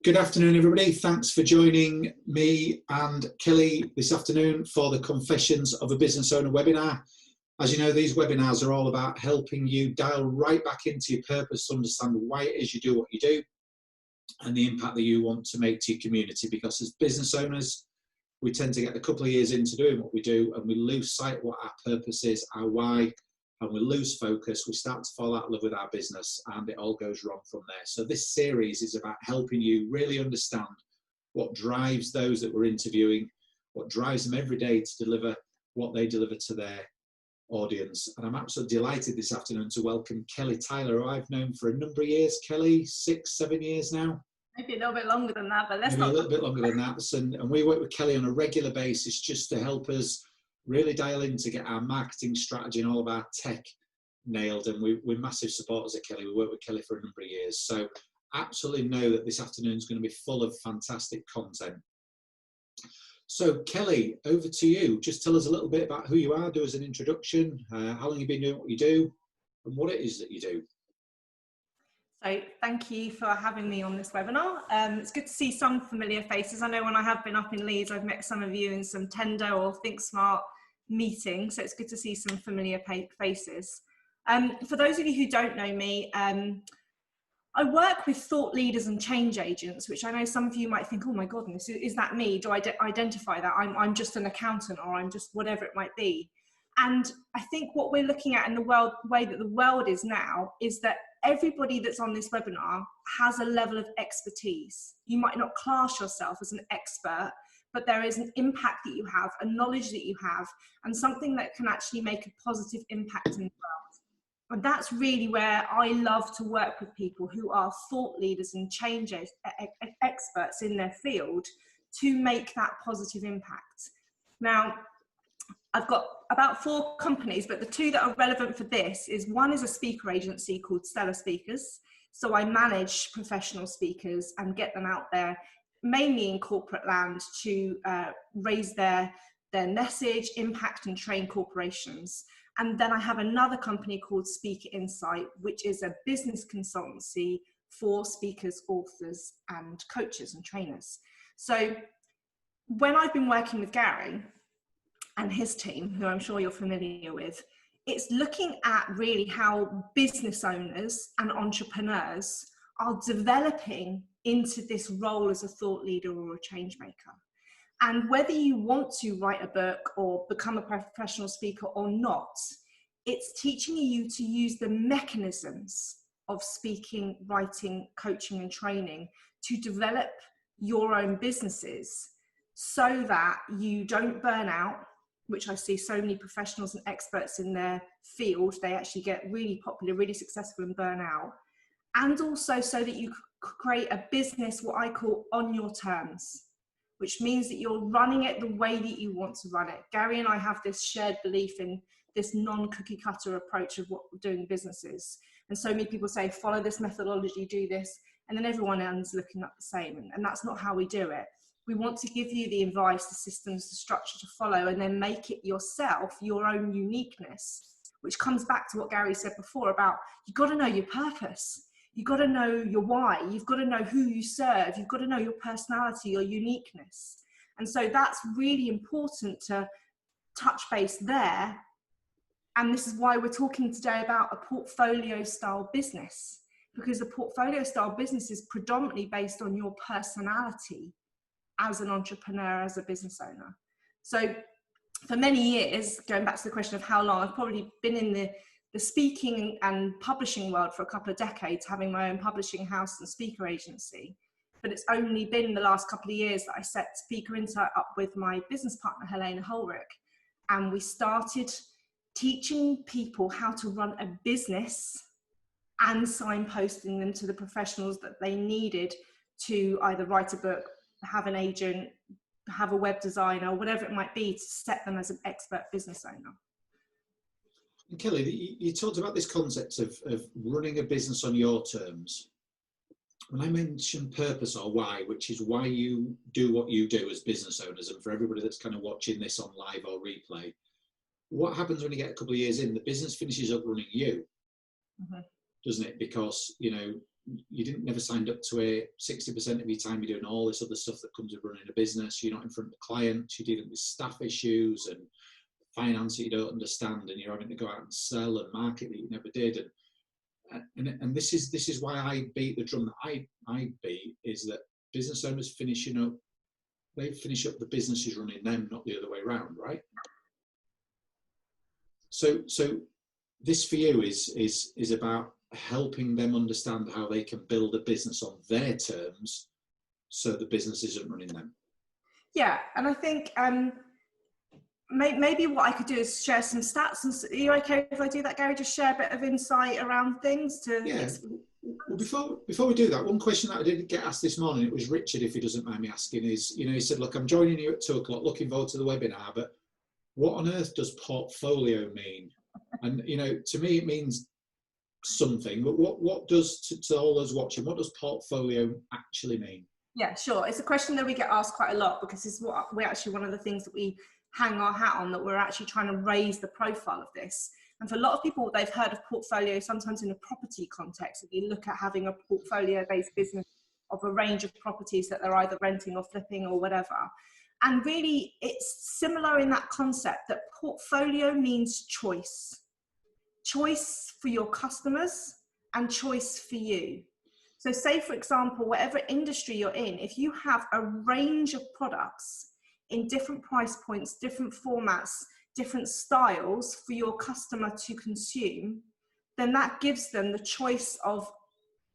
Good afternoon, everybody. Thanks for joining me and Kelly this afternoon for the Confessions of a Business Owner webinar. As you know, these webinars are all about helping you dial right back into your purpose, understand why it is you do what you do, and the impact that you want to make to your community. Because as business owners, we tend to get a couple of years into doing what we do, and we lose sight of what our purpose is, our why, and we lose focus. We start to fall out of love with our business, and it all goes wrong from there. So this series is about helping you really understand what drives those that we're interviewing, what drives them every day to deliver what they deliver to their audience. And I'm absolutely delighted this afternoon to welcome Kelly Tyler, who I've known for a number of years. Kelly, 6, 7 years now? Maybe a little bit longer than that, but let's Maybe not. a little bit longer than that. And we work with Kelly on a regular basis just to help us really dial in to get our marketing strategy and all of our tech nailed. And we're massive supporters of Kelly. We worked with Kelly for a number of years. So absolutely know that this afternoon is going to be full of fantastic content. So Kelly, over to you. Just tell us a little bit about who you are, do us an introduction, how long you've been doing what you do, and what it is that you do. So thank you for having me on this webinar. It's good to see some familiar faces. I know when I have been up in Leeds, I've met some of you in some Tendo or Think Smart meetings. So it's good to see some familiar faces. For those of you who don't know me, I work with thought leaders and change agents, which I know some of you might think, oh my goodness, is that me? Do I identify that? I'm just an accountant, or I'm just whatever it might be. And I think what we're looking at in the way that the world is now is that everybody that's on this webinar has a level of expertise. You might not class yourself as an expert, but there is an impact that you have, a knowledge that you have, and something that can actually make a positive impact in the world. And that's really where I love to work with people who are thought leaders and change experts in their field to make that positive impact. Now, I've got about 4 companies, but the 2 that are relevant for this is one is a speaker agency called Stellar Speakers. So I manage professional speakers and get them out there, mainly in corporate land, to raise their message, impact and train corporations. And then I have another company called Speaker Insight, which is a business consultancy for speakers, authors and coaches and trainers. So when I've been working with Gary and his team, who I'm sure you're familiar with, it's looking at really how business owners and entrepreneurs are developing into this role as a thought leader or a change maker. And whether you want to write a book or become a professional speaker or not, it's teaching you to use the mechanisms of speaking, writing, coaching and training to develop your own businesses so that you don't burn out, which I see so many professionals and experts in their field, they actually get really popular, really successful and burn out. And also so that you create a business, what I call on your terms, which means that you're running it the way that you want to run it. Gary and I have this shared belief in this non-cookie cutter approach of what we're doing businesses. And so many people say, follow this methodology, do this, and then everyone ends looking up the same. And that's not how we do it. We want to give you the advice, the systems, the structure to follow, and then make it yourself, your own uniqueness, which comes back to what Gary said before about you've got to know your purpose. You've got to know your why. You've got to know who you serve. You've got to know your personality, your uniqueness. And so that's really important to touch base there. And this is why we're talking today about a portfolio style business, because a portfolio style business is predominantly based on your personality as an entrepreneur, as a business owner. So for many years, going back to the question of how long, I've probably been in the speaking and publishing world for a couple of decades, having my own publishing house and speaker agency. But it's only been the last couple of years that I set Speaker Insight up with my business partner, Helena Holrick. And we started teaching people how to run a business and signposting them to the professionals that they needed to either write a book, have an agent, have a web designer, whatever it might be, to set them as an expert business owner. And Kelly, you talked about this concept of running a business on your terms. When I mention purpose or why, which is why you do what you do as business owners, and for everybody that's kind of watching this on live or replay, what happens when you get a couple of years in? The business finishes up running you, doesn't it? Because, you know, you didn't never signed up to it. 60% of your time you're doing all this other stuff that comes with running a business. You're not in front of clients. You're dealing with staff issues and finance that you don't understand, and you're having to go out and sell and market that you never did. And this is why I beat the drum that I beat, is that business owners finishing up, they finish up the businesses running them, not the other way around, right? So this for you is about helping them understand how they can build a business on their terms, so the business isn't running them. Yeah, and I think maybe what I could do is share some stats. And are you okay if I do that, Gary? Just share a bit of insight around things to. Yeah. Well, before we do that, one question that I didn't get asked this morning, it was Richard, if he doesn't mind me asking, is, he said, look, I'm joining you at 2 o'clock, looking forward to the webinar, but what on earth does portfolio mean? And, to me, it means something, but what does, to all those watching, what does portfolio actually mean? Yeah, sure. It's a question that we get asked quite a lot, because it's what we're actually, one of the things that we hang our hat on, that we're actually trying to raise the profile of this. And for a lot of people, they've heard of portfolio sometimes in a property context. If you look at having a portfolio-based business of a range of properties that they're either renting or flipping or whatever. And really, it's similar in that concept, that portfolio means choice. Choice for your customers and choice for you. So say, for example, whatever industry you're in, if you have a range of products in different price points, different formats, different styles for your customer to consume, then that gives them the choice of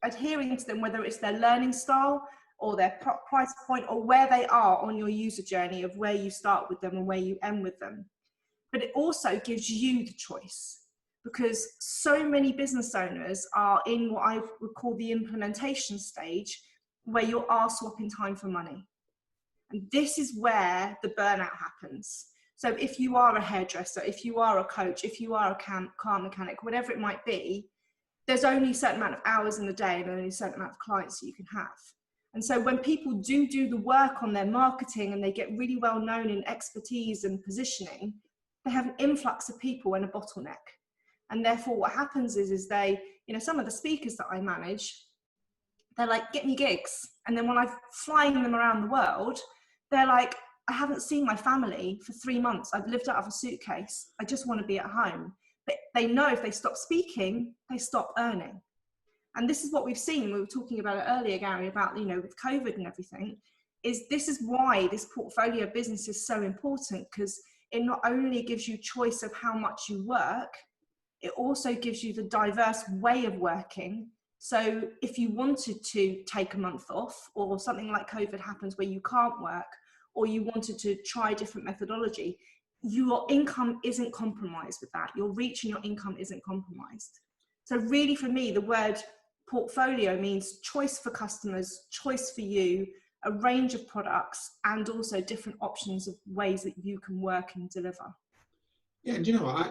adhering to them, whether it's their learning style or their price point, or where they are on your user journey of where you start with them and where you end with them. But it also gives you the choice, because so many business owners are in what I would call the implementation stage, where you are swapping time for money. And this is where the burnout happens. So if you are a hairdresser, if you are a coach, if you are a car mechanic, whatever it might be, there's only a certain amount of hours in the day and only a certain amount of clients that you can have. And so when people do the work on their marketing and they get really well known in expertise and positioning, they have an influx of people and a bottleneck. And therefore what happens is they, some of the speakers that I manage, they're like, get me gigs. And then when I'm flying them around the world, they're like, I haven't seen my family for 3 months. I've lived out of a suitcase. I just want to be at home. But they know if they stop speaking, they stop earning. And this is what we've seen. We were talking about it earlier, Gary, about, with COVID and everything, this is why this portfolio business is so important, because it not only gives you choice of how much you work, it also gives you the diverse way of working. So if you wanted to take a month off, or something like COVID happens where you can't work, or you wanted to try a different methodology, your income isn't compromised with that. Your reach and your income isn't compromised. So really, for me, the word portfolio means choice for customers, choice for you, a range of products, and also different options of ways that you can work and deliver. Yeah, and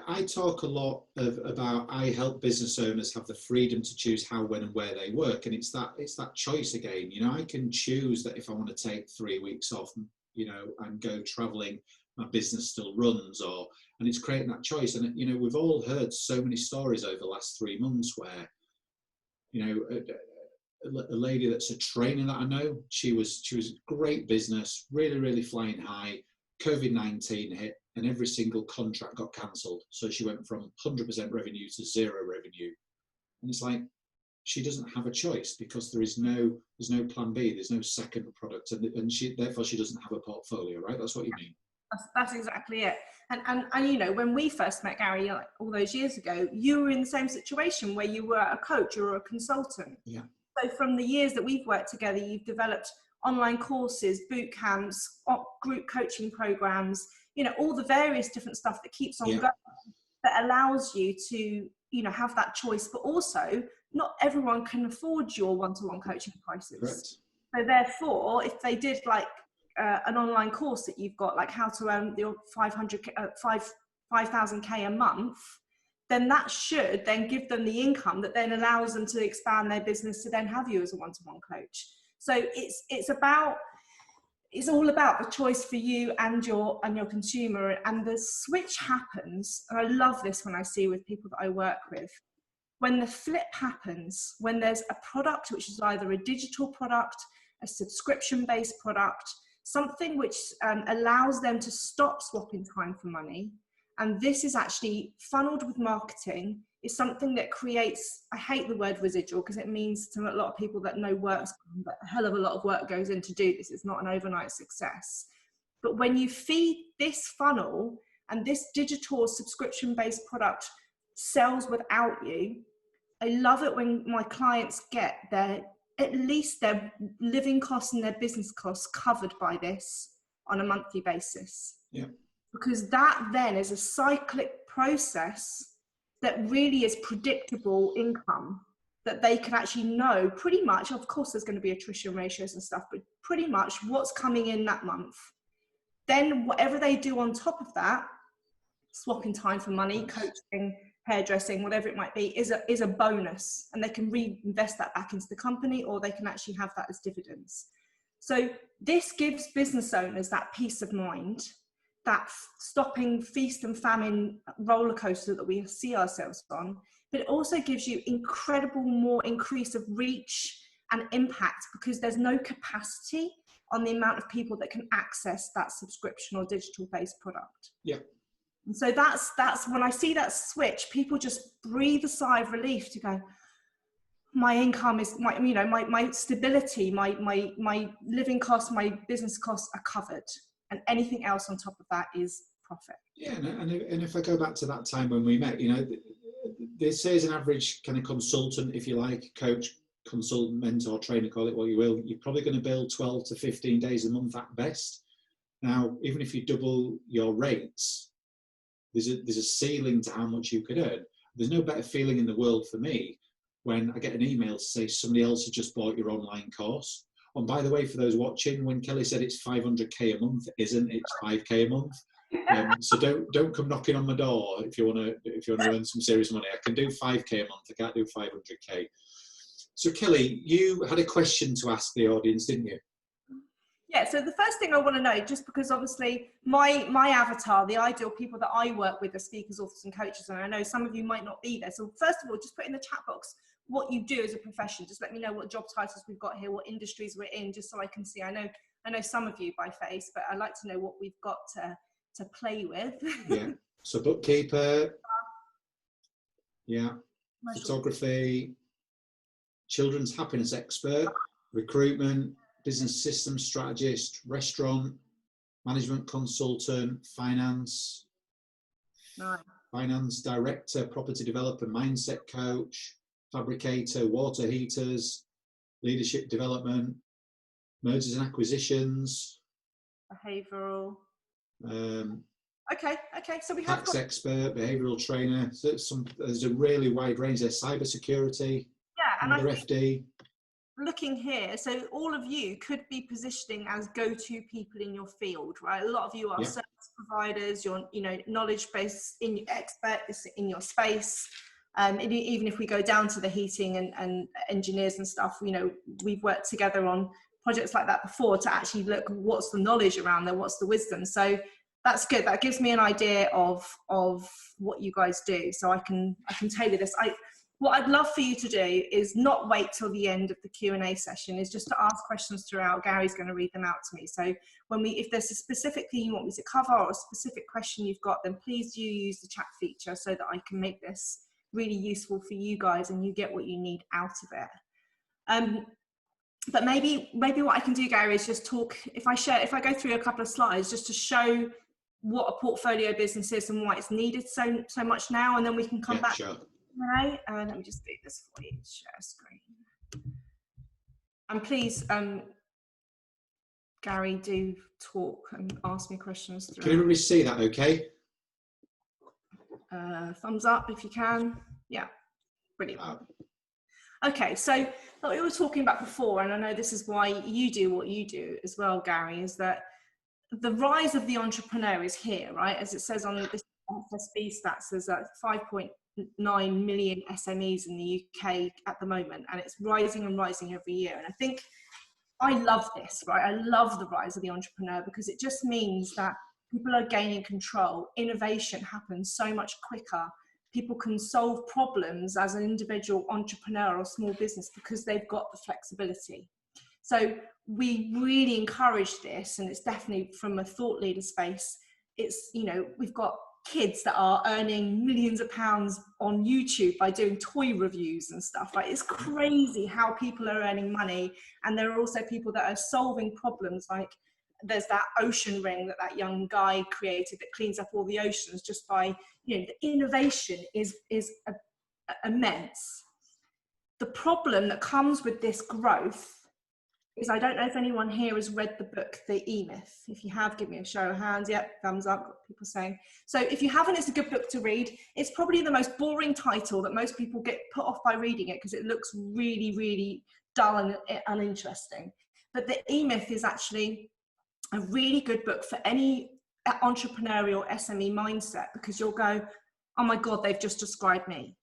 I talk a lot about, I help business owners have the freedom to choose how, when, and where they work, and it's that choice again. I can choose that if I want to take 3 weeks off, and go traveling, my business still runs, and it's creating that choice. And we've all heard so many stories over the last 3 months where, a lady that's a trainer that I know, she was great business, really, really flying high. COVID-19 hit, and every single contract got cancelled. So she went from 100% revenue to 0 revenue. And it's like, she doesn't have a choice, because there's no plan B, there's no second product, and therefore she doesn't have a portfolio, right? That's what you mean. That's exactly it. And when we first met, Gary, all those years ago, you were in the same situation where you were a coach or a consultant. Yeah. So from the years that we've worked together, you've developed online courses, boot camps, group coaching programs, all the various different stuff that keeps on going, that allows you to, have that choice. But also, not everyone can afford your one-to-one coaching prices. Correct. So therefore, if they did an online course that you've got, like how to earn your 5,000K a month, then that should then give them the income that then allows them to expand their business to then have you as a one-to-one coach. So it's all about the choice for you and your consumer. And the switch happens, and I love this when I see with people that I work with, When the flip happens, when there's a product which is either a digital product, a subscription-based product, something which allows them to stop swapping time for money, and this is actually funneled with marketing, is something that creates, I hate the word residual because it means to a lot of people that no work's done, but a hell of a lot of work goes in to do this. It's not an overnight success. But when you feed this funnel and this digital subscription-based product sells without you, I love it when my clients get at least their living costs and their business costs covered by this on a monthly basis. Yeah. Because that then is a cyclic process that really is predictable income that they can actually know pretty much. Of course, there's going to be attrition ratios and stuff, but pretty much what's coming in that month. Then whatever they do on top of that, swapping time for money, coaching, hairdressing, whatever it might be, is a bonus, and they can reinvest that back into the company, or they can actually have that as dividends. So this gives business owners that peace of mind, that stopping feast and famine roller coaster that we see ourselves on, but it also gives you incredible more increase of reach and impact, because there's no capacity on the amount of people that can access that subscription or digital based product. Yeah. And so that's when I see that switch, people just breathe a sigh of relief to go, my income is my stability, my living costs, my business costs are covered, and anything else on top of that is profit. Yeah, and if I go back to that time when we met, this is an average kind of consultant, if you like, coach, consultant, mentor, trainer, call it what you will, you're probably going to bill 12 to 15 days a month at best. Now, even if you double your rates, there's a ceiling to how much you could earn. There's no better feeling in the world for me when I get an email to say somebody else has just bought your online course. And by the way, for those watching, when Kelly said it's 500k a month, it isn't, it's 5k a month. So don't come knocking on my door if you want to earn some serious money. I can do 5k a month. I can't do 500k. So Kelly, you had a question to ask the audience, didn't you? Yeah, so the first thing I want to know, just because obviously my avatar, the ideal people that I work with are speakers, authors and coaches, and I know some of you might not be there. So first of all, just put in the chat box what you do as a profession. Just let me know what job titles we've got here, what industries we're in, just so I can see. I know some of you by face, but I'd like to know what we've got to play with. Yeah, so bookkeeper, yeah, photography, children's happiness expert, recruitment, business systems strategist, restaurant, management consultant, finance, nice. Finance director, property developer, mindset coach, fabricator, water heaters, leadership development, mergers and acquisitions, behavioural. Okay. So we have tax expert, behavioural trainer. So there's a really wide range there. Cybersecurity. Yeah, and another FD. Looking here, so all of you could be positioning as go-to people in your field, right? A lot of you are service providers, you're knowledge base in experts in your space. Even if we go down to the heating and engineers and stuff, we've worked together on projects like that before to actually look what's the knowledge around there, what's the wisdom. So that's good. That gives me an idea of what you guys do, so I can tailor this. What I'd love for you to do is not wait till the end of the Q&A session, is just to ask questions throughout. Gary's going to read them out to me. So if there's a specific thing you want me to cover or a specific question you've got, then please do use the chat feature so that I can make this really useful for you guys and you get what you need out of it. But maybe what I can do, Gary, is just talk, if I go through a couple of slides just to show what a portfolio business is and why it's needed so much now, and then we can come back. Sure. Right, let me just do this for you. Share screen. And please, Gary, do talk and ask me questions. Throughout. Can everybody see that okay? Thumbs up if you can. Yeah, brilliant. Okay, so like we were talking about before, and I know this is why you do what you do as well, Gary, is that the rise of the entrepreneur is here, right? As it says on this FSB stats, there's 5.9 million SMEs in the UK at the moment, and it's rising and rising every year. And I think I love this, right? I love the rise of the entrepreneur because it just means that people are gaining control. Innovation happens so much quicker. people can solve problems as an individual entrepreneur or small business because they've got the flexibility. So we really encourage this, and it's definitely from a thought leader space. It's, you know, we've got kids that are earning millions of pounds on YouTube by doing toy reviews and stuff. Like, it's crazy how people are earning money. And there are also people that are solving problems. Like, there's that ocean ring that young guy created that cleans up all the oceans just by, you know, the innovation is immense. The problem that comes with this growth is, I don't know if anyone here has read the book, The E-Myth. If you have, give me a show of hands. Yep, thumbs up, got people saying. So if you haven't, it's a good book to read. It's probably the most boring title that most people get put off by reading it because it looks really, really dull and uninteresting. But The E-Myth is actually a really good book for any entrepreneurial SME mindset, because you'll go, oh my God, they've just described me.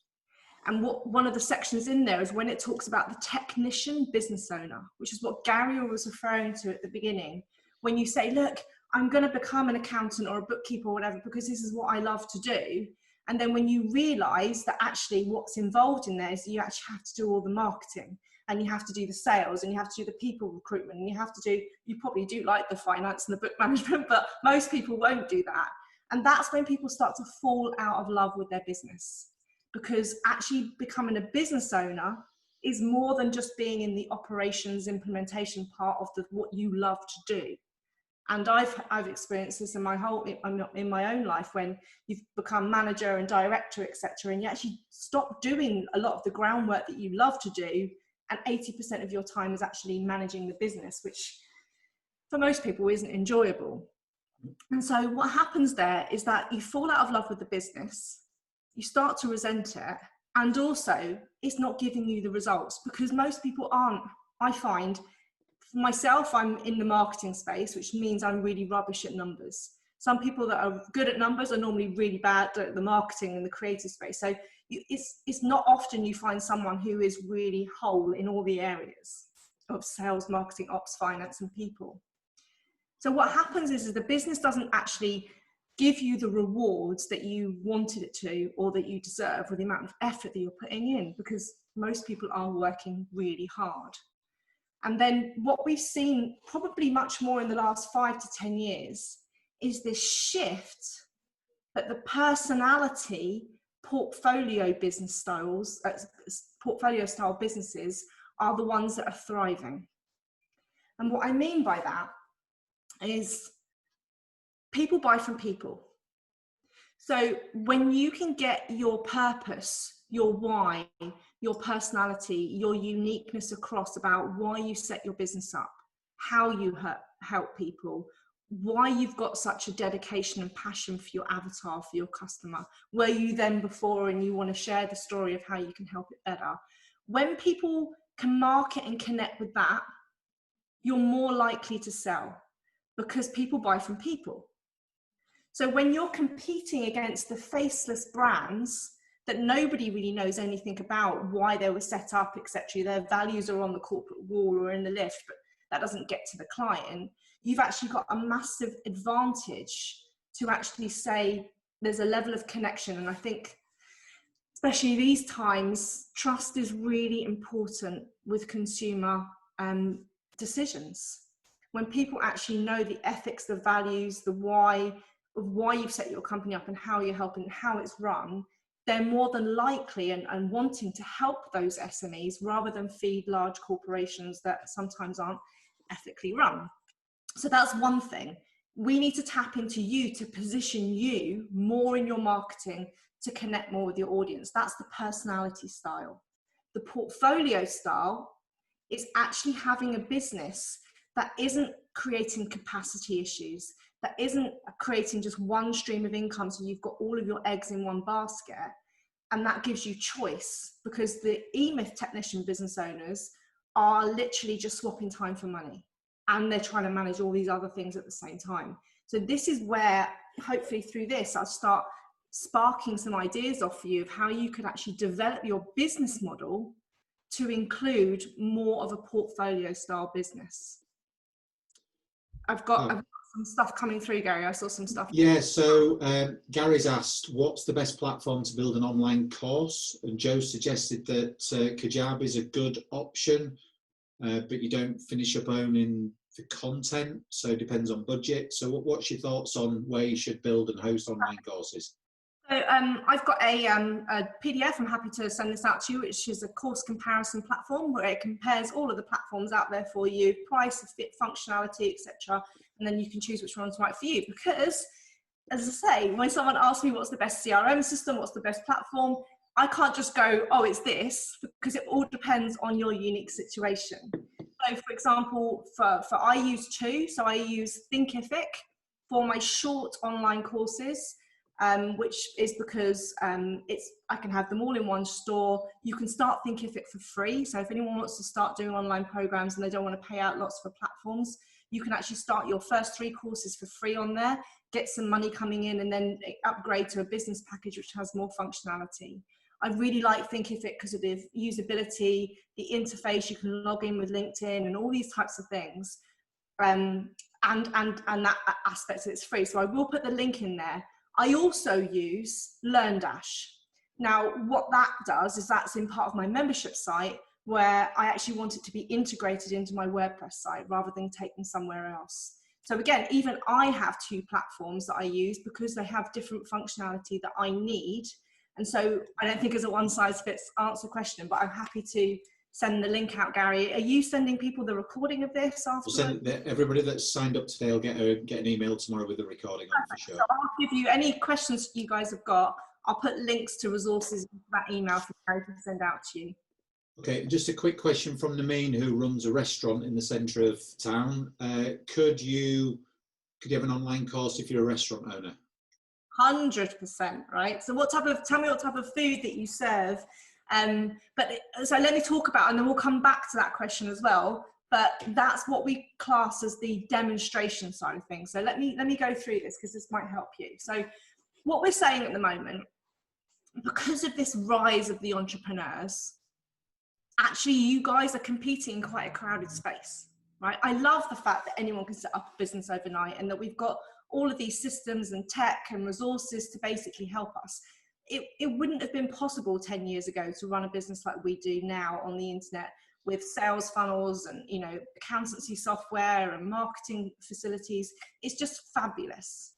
And one of the sections in there is when it talks about the technician business owner, which is what Gary was referring to at the beginning. When you say, look, I'm going to become an accountant or a bookkeeper or whatever, because this is what I love to do. And then when you realize that actually what's involved in there is you actually have to do all the marketing, and you have to do the sales, and you have to do the people recruitment, and you probably do like the finance and the book management, but most people won't do that. And that's when people start to fall out of love with their business. Because actually becoming a business owner is more than just being in the operations implementation part of what you love to do. And I've experienced this in my own life, when you've become manager and director, etc., and you actually stop doing a lot of the groundwork that you love to do, and 80% of your time is actually managing the business, which for most people isn't enjoyable. And so what happens there is that you fall out of love with the business. You start to resent it, and also it's not giving you the results, because most people aren't. I find, for myself, I'm in the marketing space, which means I'm really rubbish at numbers. Some people that are good at numbers are normally really bad at the marketing and the creative space. So it's not often you find someone who is really whole in all the areas of sales, marketing, ops, finance, and people. So what happens is the business doesn't actually give you the rewards that you wanted it to, or that you deserve, with the amount of effort that you're putting in, because most people are working really hard. And then what we've seen probably much more in the last 5 to 10 years is this shift that the personality portfolio business styles, portfolio style businesses, are the ones that are thriving. And what I mean by that is, people buy from people. So when you can get your purpose, your why, your personality, your uniqueness across about why you set your business up, how you help people, why you've got such a dedication and passion for your avatar, for your customer, where you then before, and you want to share the story of how you can help it better. When people can market and connect with that, you're more likely to sell, because people buy from people. So when you're competing against the faceless brands that nobody really knows anything about, why they were set up, etc., their values are on the corporate wall or in the lift, but that doesn't get to the client, you've actually got a massive advantage to actually say there's a level of connection. And I think, especially these times, trust is really important with consumer decisions. When people actually know the ethics, the values, the why of why you've set your company up and how you're helping, how it's run, they're more than likely and wanting to help those SMEs rather than feed large corporations that sometimes aren't ethically run. So that's one thing. We need to tap into you to position you more in your marketing to connect more with your audience. That's the personality style. The portfolio style is actually having a business that isn't creating capacity issues, that isn't creating just one stream of income so you've got all of your eggs in one basket. And that gives you choice, because the E-Myth technician business owners are literally just swapping time for money, and they're trying to manage all these other things at the same time. So this is where, hopefully through this, I'll start sparking some ideas off for you of how you could actually develop your business model to include more of a portfolio style business. I've got some stuff coming through, Gary. I saw some stuff. Yeah, so Gary's asked, what's the best platform to build an online course? And Joe suggested that Kajabi is a good option, but you don't finish up owning the content, so it depends on budget. So what's your thoughts on where you should build and host online courses? So I've got a PDF, I'm happy to send this out to you, which is a course comparison platform where it compares all of the platforms out there for you, price, fit, functionality, etc. And then you can choose which one's right for you. Because, as I say, when someone asks me what's the best CRM system, what's the best platform, I can't just go, oh, it's this, because it all depends on your unique situation. So, for example, for I use two. So I use Thinkific for my short online courses. Which is because I can have them all in one store. You can start Thinkific for free. So if anyone wants to start doing online programs and they don't want to pay out lots for platforms, you can actually start your first 3 courses for free on there, get some money coming in, and then upgrade to a business package which has more functionality. I really like Thinkific because of the usability, the interface. You can log in with LinkedIn and all these types of things. And that aspect, it's free. So I will put the link in there. I also use LearnDash. Now, what that does is that's in part of my membership site where I actually want it to be integrated into my WordPress site rather than take them somewhere else. So again, even I have 2 platforms that I use because they have different functionality that I need. And so I don't think it's a one-size-fits-answer question, but I'm happy to send the link out, Gary. Are you sending people the recording of this afterwards? Everybody that's signed up today will get an email tomorrow with the recording on for sure. So I'll give you any questions you guys have got. I'll put links to resources in that email for Gary to send out to you. Okay, just a quick question from Nameen, who runs a restaurant in the centre of town. Could you have an online course if you're a restaurant owner? 100%, right? So tell me what type of food that you serve. So let me talk about, and then we'll come back to that question as well, but that's what we class as the demonstration side of things. So let me go through this because this might help you. So what we're saying at the moment, because of this rise of the entrepreneurs, actually you guys are competing in quite a crowded space, right? I love the fact that anyone can set up a business overnight and that we've got all of these systems and tech and resources to basically help us. It wouldn't have been possible 10 years ago to run a business like we do now on the internet with sales funnels and, you know, accountancy software and marketing facilities. It's just fabulous.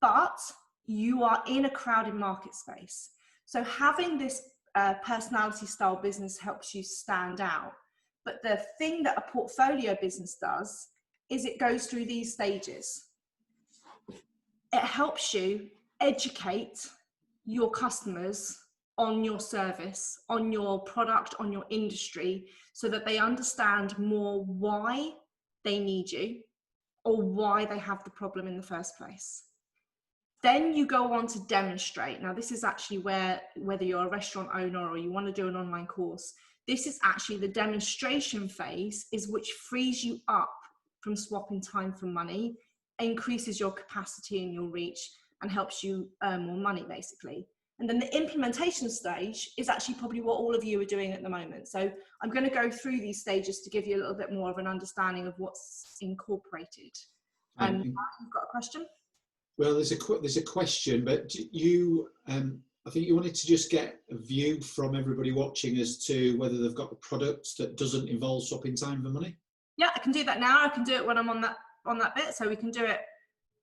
But you are in a crowded market space. So having this personality style business helps you stand out. But the thing that a portfolio business does is it goes through these stages. It helps you educate your customers on your service, on your product, on your industry, so that they understand more why they need you or why they have the problem in the first place. Then you go on to demonstrate. Now, this is actually where, whether you're a restaurant owner or you want to do an online course, this is actually the demonstration phase, is which frees you up from swapping time for money, increases your capacity and your reach, and helps you earn more money, basically. And then the implementation stage is actually probably what all of you are doing at the moment. So I'm going to go through these stages to give you a little bit more of an understanding of what's incorporated. You've got a question? Well, there's a question, but you, I think you wanted to just get a view from everybody watching as to whether they've got a product that doesn't involve swapping time for money. Yeah, I can do that now. I can do it when I'm on that bit, so we can do it.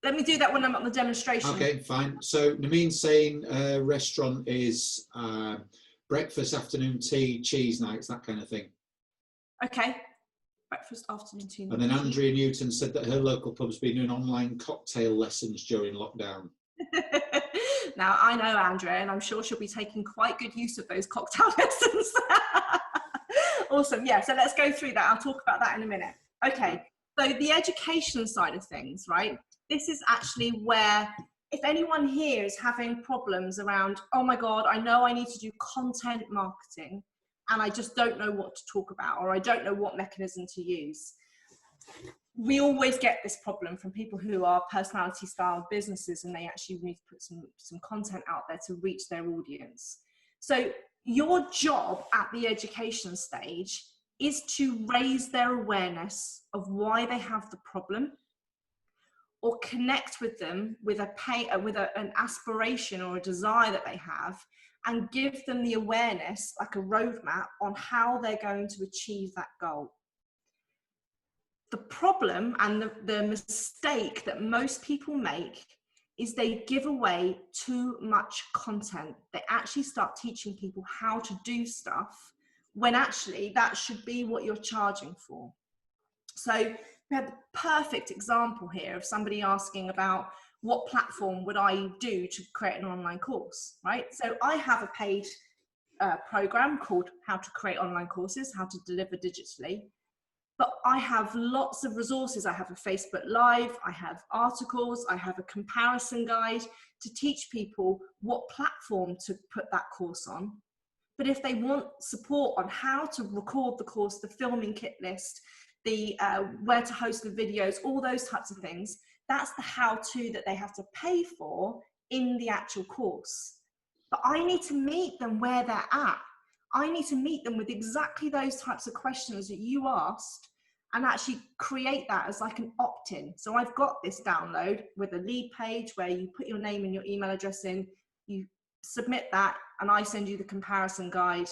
Let me do that when I'm on the demonstration. Okay, fine. So Nameen's saying restaurant is breakfast, afternoon tea, cheese nights, that kind of thing. Okay. Breakfast, afternoon tea. And then Andrea Newton said that her local pub's been doing online cocktail lessons during lockdown. Now, I know Andrea, and I'm sure she'll be taking quite good use of those cocktail lessons. Awesome. Yeah, so let's go through that. I'll talk about that in a minute. Okay, so the education side of things, right? This is actually where, if anyone here is having problems around, oh my God, I know I need to do content marketing and I just don't know what to talk about, or I don't know what mechanism to use. We always get this problem from people who are personality style businesses and they actually need to put some content out there to reach their audience. So your job at the education stage is to raise their awareness of why they have the problem, or connect with them with an aspiration or a desire that they have, and give them the awareness, like a roadmap on how they're going to achieve that goal. The problem and the mistake that most people make is they give away too much content. They actually start teaching people how to do stuff when actually that should be what you're charging for. So we had the perfect example here of somebody asking about what platform would I do to create an online course, right? So I have a paid program called How to Create Online Courses, How to Deliver Digitally. But I have lots of resources. I have a Facebook Live, I have articles, I have a comparison guide to teach people what platform to put that course on. But if they want support on how to record the course, the filming kit list, the where to host the videos, all those types of things, that's the how-to that they have to pay for in the actual course. But I need to meet them where they're at. I need to meet them with exactly those types of questions that you asked, and actually create that as like an opt-in. So I've got this download with a lead page where you put your name and your email address in, you submit that, and I send you the comparison guide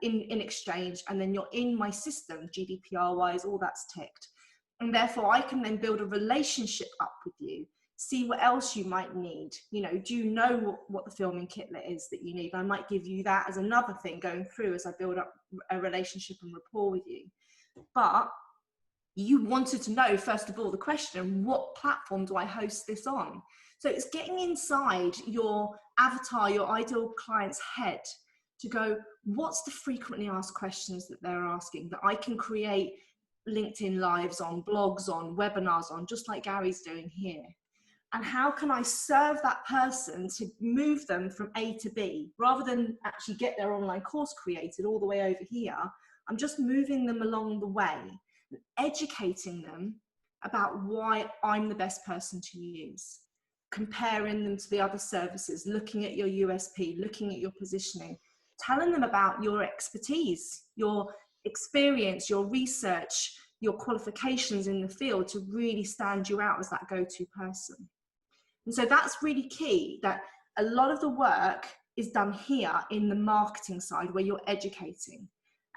in exchange, and then you're in my system, GDPR wise, all that's ticked. And therefore I can then build a relationship up with you, see what else you might need. You know, do you know what the filming kitlet is that you need? I might give you that as another thing going through as I build up a relationship and rapport with you. But you wanted to know, first of all, the question, what platform do I host this on? So it's getting inside your avatar, your ideal client's head, to go, what's the frequently asked questions that they're asking that I can create LinkedIn lives on, blogs on, webinars on, just like Gary's doing here? And how can I serve that person to move them from A to B, rather than actually get their online course created all the way over here? I'm just moving them along the way, educating them about why I'm the best person to use, comparing them to the other services, looking at your USP, looking at your positioning, telling them about your expertise, your experience, your research, your qualifications in the field to really stand you out as that go-to person. And so that's really key, that a lot of the work is done here in the marketing side where you're educating.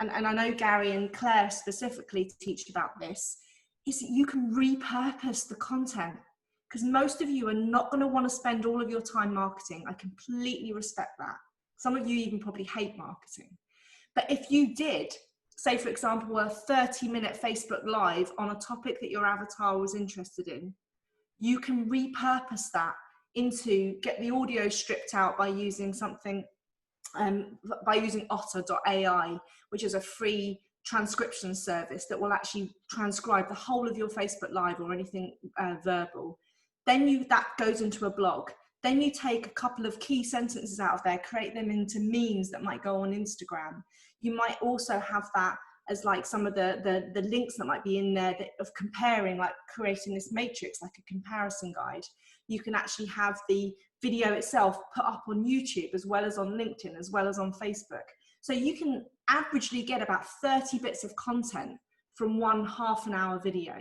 And I know Gary and Claire specifically teach about this, is that you can repurpose the content, because most of you are not going to want to spend all of your time marketing. I completely respect that. Some of you even probably hate marketing. But if you did, say for example, a 30-minute Facebook Live on a topic that your avatar was interested in, you can repurpose that into, get the audio stripped out by using something, by using otter.ai, which is a free transcription service that will actually transcribe the whole of your Facebook Live or anything verbal. Then that goes into a blog. Then you take a couple of key sentences out of there, create them into memes that might go on Instagram. You might also have that as like some of the links that might be in there of comparing, like creating this matrix, like a comparison guide. You can actually have the video itself put up on YouTube as well as on LinkedIn, as well as on Facebook. So you can averagely get about 30 bits of content from one half-an-hour video.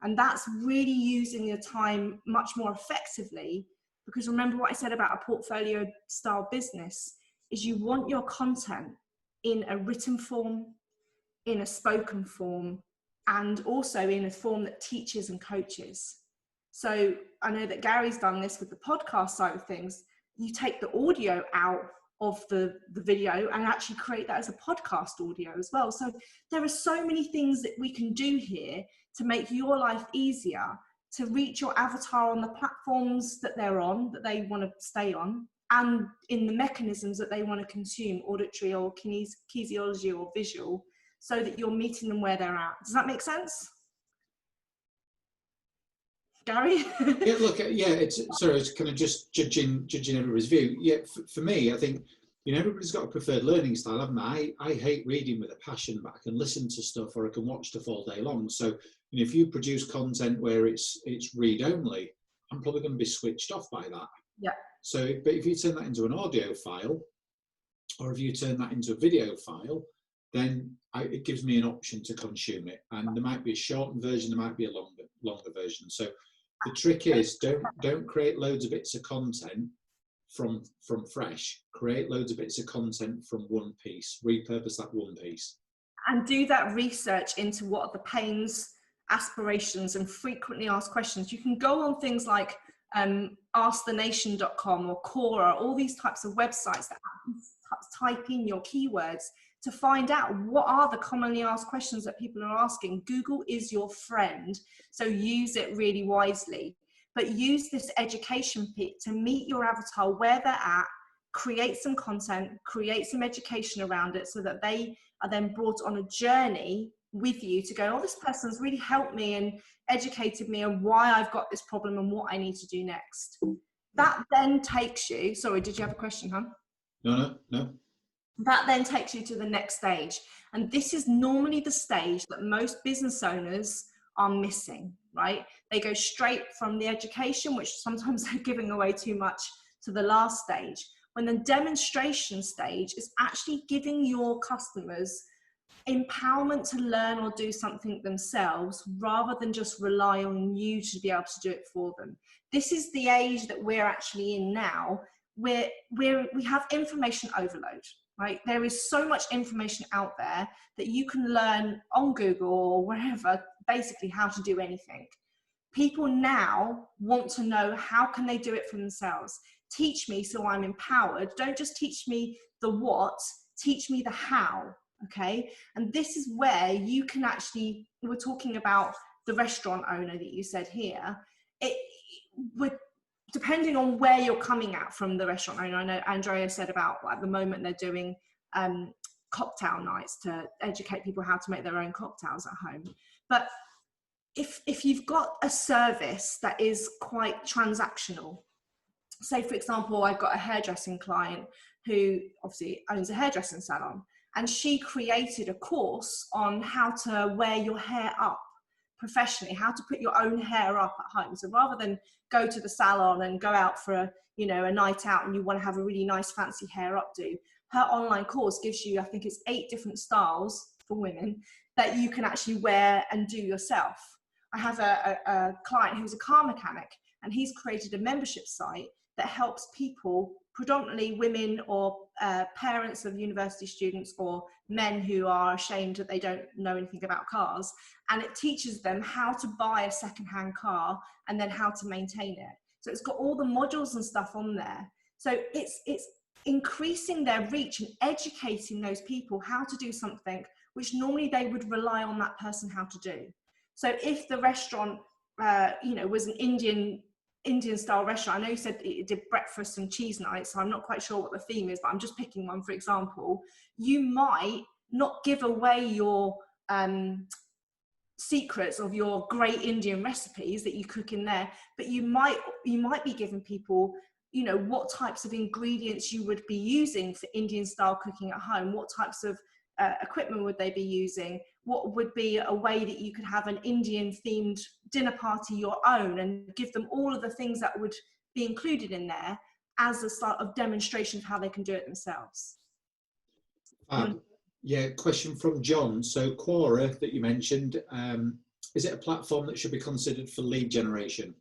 And that's really using your time much more effectively, because remember what I said about a portfolio style business, is you want your content in a written form, in a spoken form, and also in a form that teaches and coaches. So I know that Gary's done this with the podcast side of things. You take the audio out of the video and actually create that as a podcast audio as well. So there are so many things that we can do here to make your life easier, to reach your avatar on the platforms that they're on, that they want to stay on, and in the mechanisms that they want to consume, auditory or kinesiology or visual, so that you're meeting them where they're at. Does that make sense? Gary? Yeah, look, yeah, it's kind of just judging everybody's view. Yeah, for me, I think, you know, everybody's got a preferred learning style, haven't they? I hate reading with a passion, but I can listen to stuff or I can watch stuff all day long. So, you know, if you produce content where it's read only, I'm probably going to be switched off by that. Yeah. So, but if you turn that into an audio file, or if you turn that into a video file, then it gives me an option to consume it. And there might be a shortened version, there might be a longer version. So The trick is don't create loads of bits of content from fresh. Create loads of bits of content from one piece. Repurpose that one piece. And do that research into what are the pains, aspirations, and frequently asked questions. You can go on things like askthenation.com or Quora, all these types of websites that type in your keywords to find out what are the commonly asked questions that people are asking. Google is your friend, so use it really wisely. But use this education piece to meet your avatar where they're at, create some content, create some education around it so that they are then brought on a journey with you to go, oh, this person's really helped me and educated me on why I've got this problem and what I need to do next. That then takes you, sorry, did you have a question, huh? No. That then takes you to the next stage. And this is normally the stage that most business owners are missing, right? They go straight from the education, which sometimes they're giving away too much, to the last stage. When the demonstration stage is actually giving your customers empowerment to learn or do something themselves rather than just rely on you to be able to do it for them. This is the age that we're actually in now, where we have information overload, right? There is so much information out there that you can learn on Google or wherever, basically how to do anything. People now want to know how can they do it for themselves. Teach me so I'm empowered. Don't just teach me the what, teach me the how, okay? And this is where you can actually, we're talking about the restaurant owner that you said here. Depending on where you're coming at from the restaurant owner, I know Andrea said about at the moment they're doing cocktail nights to educate people how to make their own cocktails at home. But if you've got a service that is quite transactional, say for example, I've got a hairdressing client who obviously owns a hairdressing salon, and she created a course on how to wear your hair up professionally, how to put your own hair up at home. So rather than go to the salon and go out for a night out and you want to have a really nice fancy hair updo, her online course gives you, I think it's 8 different styles for women that you can actually wear and do yourself. I have a client who's a car mechanic, and he's created a membership site that helps people, predominantly women or parents of university students or men who are ashamed that they don't know anything about cars, and it teaches them how to buy a second-hand car and then how to maintain it. So it's got all the modules and stuff on there. So it's increasing their reach and educating those people how to do something which normally they would rely on that person how to do. So if the restaurant was an Indian style restaurant, I know you said it did breakfast and cheese nights, so I'm not quite sure what the theme is, but I'm just picking one for example. You might not give away your secrets of your great Indian recipes that you cook in there, but you might be giving people what types of ingredients you would be using for Indian style cooking at home, what types of equipment would they be using, what would be a way that you could have an Indian themed dinner party your own, and give them all of the things that would be included in there as a sort of demonstration of how they can do it themselves. Yeah, question from John. So Quora that you mentioned, is it a platform that should be considered for lead generation?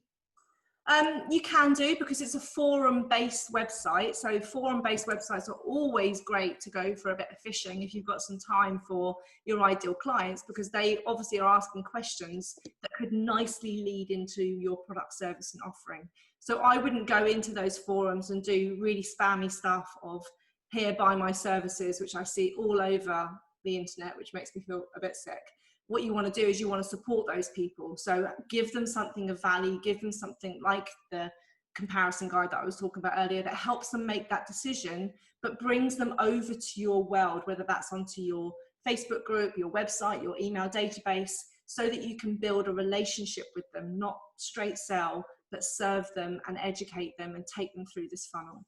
You can do, because it's a forum-based website. So forum-based websites are always great to go for a bit of fishing if you've got some time for your ideal clients, because they obviously are asking questions that could nicely lead into your product, service and offering. So I wouldn't go into those forums and do really spammy stuff of here, buy my services, which I see all over the internet, which makes me feel a bit sick. What you want to do is you want to support those people. So give them something of value, give them something like the comparison guide that I was talking about earlier that helps them make that decision, but brings them over to your world, whether that's onto your Facebook group, your website, your email database, so that you can build a relationship with them, not straight sell, but serve them and educate them and take them through this funnel.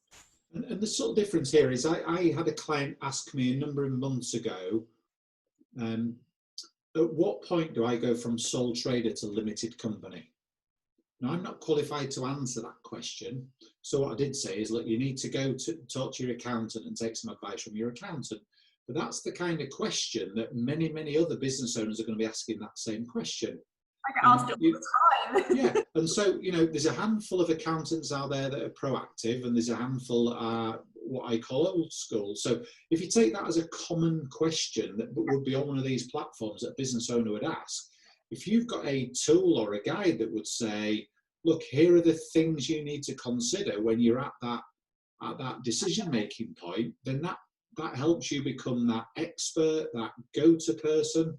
And the sort of difference here is I had a client ask me a number of months ago, at what point do I go from sole trader to limited company? Now, I'm not qualified to answer that question. So what I did say is, look, you need to go to talk to your accountant and take some advice from your accountant. But that's the kind of question that many, many other business owners are going to be asking, that same question. I get asked it all the time. Yeah, and so, you know, there's a handful of accountants out there that are proactive, and there's a handful that are what I call old school. So if you take that as a common question that would be on one of these platforms that a business owner would ask, if you've got a tool or a guide that would say, look, here are the things you need to consider when you're at that decision-making point, then that helps you become that expert, that go-to person.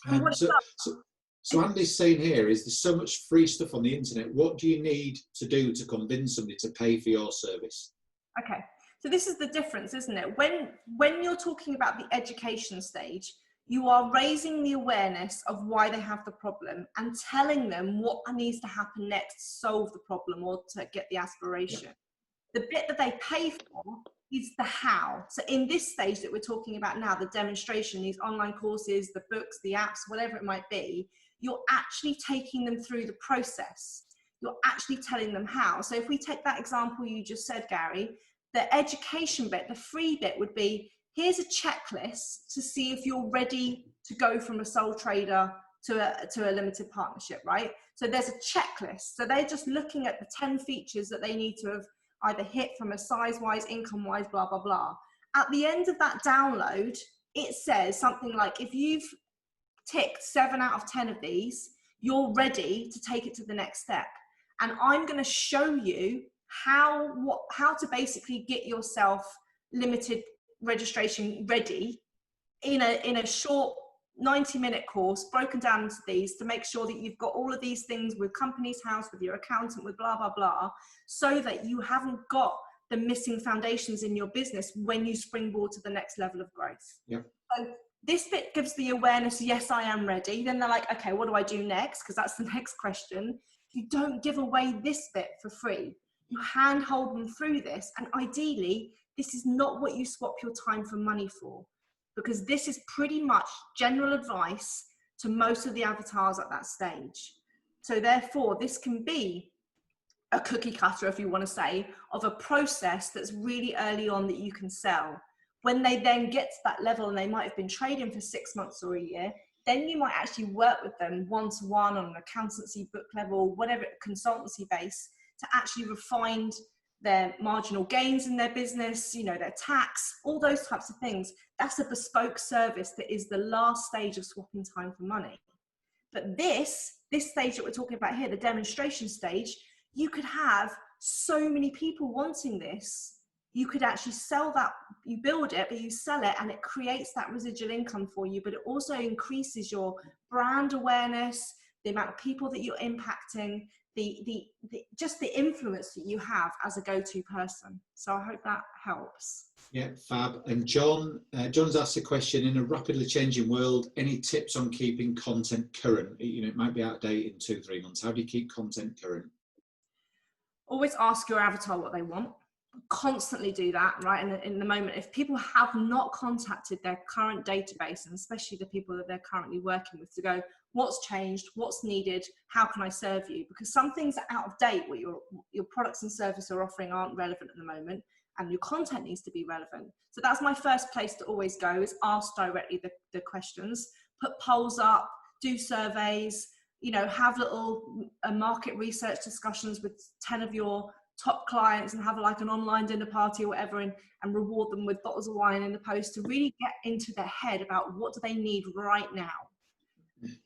And so Andy's saying here is there's so much free stuff on the internet. What do you need to do to convince somebody to pay for your service? Okay, so this is the difference, isn't it? When you're talking about the education stage, you are raising the awareness of why they have the problem and telling them what needs to happen next to solve the problem or to get the aspiration. Yeah. The bit that they pay for is the how. So in this stage that we're talking about now, the demonstration, these online courses, the books, the apps, whatever it might be, you're actually taking them through the process. You're actually telling them how. So if we take that example you just said, Gary, the education bit, the free bit would be, here's a checklist to see if you're ready to go from a sole trader to a limited partnership, right? So there's a checklist. So they're just looking at the 10 features that they need to have either hit from a size-wise, income-wise, blah, blah, blah. At the end of that download, it says something like, if you've ticked 7 out of 10 of these, you're ready to take it to the next step. And I'm going to show you how to basically get yourself limited registration ready in a short 90-minute course broken down into these to make sure that you've got all of these things with Companies House, with your accountant, with blah, blah, blah, so that you haven't got the missing foundations in your business when you springboard to the next level of growth. Yeah. So this bit gives the awareness, yes, I am ready. Then they're like, okay, what do I do next? Because that's the next question. You don't give away this bit for free. You handhold them through this. And ideally, this is not what you swap your time for money for, because this is pretty much general advice to most of the avatars at that stage. So therefore, this can be a cookie cutter, if you want to say, of a process that's really early on that you can sell. When they then get to that level and they might have been trading for 6 months or a year, then you might actually work with them one-to-one on an accountancy book level, whatever, consultancy base, to actually refine their marginal gains in their business, you know, their tax, all those types of things. That's a bespoke service that is the last stage of swapping time for money. But this stage that we're talking about here, the demonstration stage, you could have so many people wanting this. You could actually sell that, you build it, but you sell it, and it creates that residual income for you, but it also increases your brand awareness, the amount of people that you're impacting, just the influence that you have as a go-to person. So I hope that helps. Yeah, fab. And John's asked a question: in a rapidly changing world, any tips on keeping content current? You know, it might be out of date in 2-3 months. How do you keep content current? Always ask your avatar what they want. Constantly do that, right? And in the moment, if people have not contacted their current database, and especially the people that they're currently working with, to go, what's changed, what's needed, how can I serve you? Because some things are out of date, what your products and services are offering aren't relevant at the moment, and your content needs to be relevant. So that's my first place to always go, is ask directly the questions, put polls up, do surveys, you know, have little market research discussions with 10 of your top clients, and have like an online dinner party or whatever, and reward them with bottles of wine in the post, to really get into their head about what do they need right now.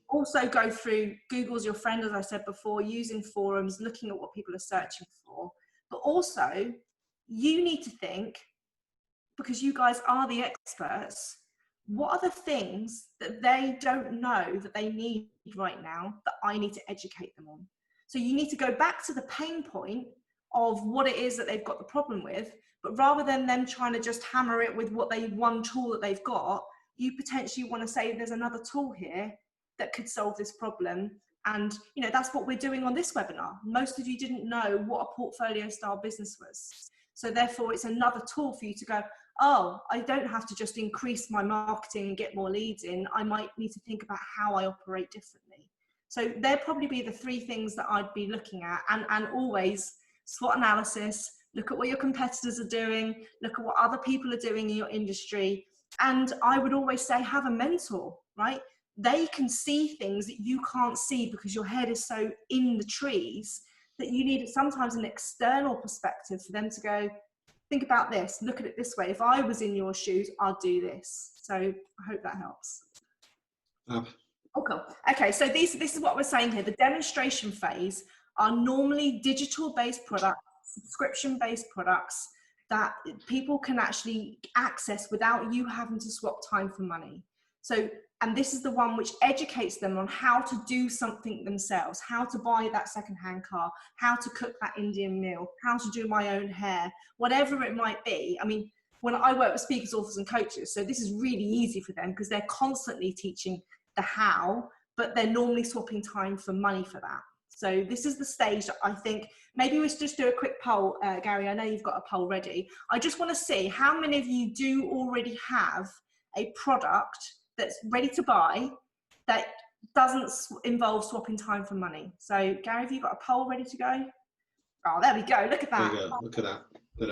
Also go through, Google's your friend, as I said before, using forums, looking at what people are searching for. But also, you need to think, because you guys are the experts, what are the things that they don't know that they need right now that I need to educate them on? So you need to go back to the pain point of what it is that they've got the problem with, but rather than them trying to just hammer it with one tool that they've got, you potentially want to say there's another tool here that could solve this problem. And you know, that's what we're doing on this webinar. Most of you didn't know what a portfolio style business was. So therefore it's another tool for you to go, oh, I don't have to just increase my marketing and get more leads in. I might need to think about how I operate differently. So there'd probably be the 3 things that I'd be looking at, and always SWOT analysis, look at what your competitors are doing, look at what other people are doing in your industry. And I would always say, have a mentor, right? they can see things that you can't see because your head is so in the trees, that you need sometimes an external perspective for them to go, think about this, look at it this way. If I was in your shoes, I'd do this. So I hope that helps. Oh, cool. Okay, so this is what we're saying here. The demonstration phase are normally digital-based products, subscription-based products that people can actually access without you having to swap time for money. So, and this is the one which educates them on how to do something themselves, how to buy that second-hand car, how to cook that Indian meal, how to do my own hair, whatever it might be. I mean, when I work with speakers, authors, and coaches, so this is really easy for them because they're constantly teaching the how, but they're normally swapping time for money for that. So this is the stage that I think maybe we should just do a quick poll. Gary, I know you've got a poll ready. I just want to see how many of you do already have a product that's ready to buy that doesn't involve swapping time for money. So Gary, have you got a poll ready to go? Oh, there we go. Look at that. There you go. Look at that. But,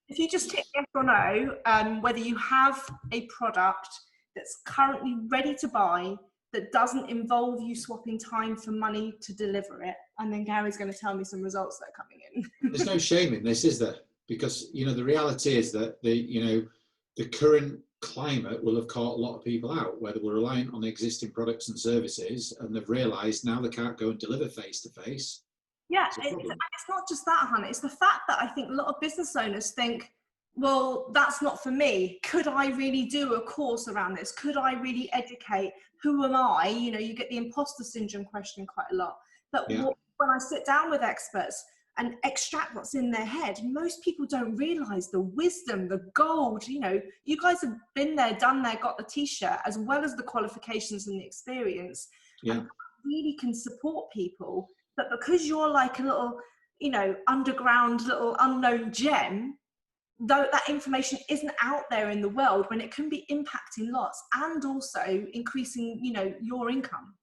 if you just tick yes or no, whether you have a product that's currently ready to buy that doesn't involve you swapping time for money to deliver it, and then Gary's going to tell me some results that are coming in. there's no shame in this, is there? Because, you know, the reality is that the current climate will have caught a lot of people out where they were reliant on existing products and services, and they've realised now they can't go and deliver face to face. Yeah, it's not just that, Hannah. It's the fact that I think a lot of business owners think, well, that's not for me. Could I really do a course around this? Could I really educate? Who am I? You know, you get the impostor syndrome question quite a lot. But when I sit down with experts and extract what's in their head, most people don't realise the wisdom, the gold. You know, you guys have been there, done there, got the t-shirt, as well as the qualifications and the experience. Yeah. And really can support people. But because you're like a little, you know, underground little unknown gem, though that information isn't out there in the world, when it can be impacting lots and also increasing, you know, your income.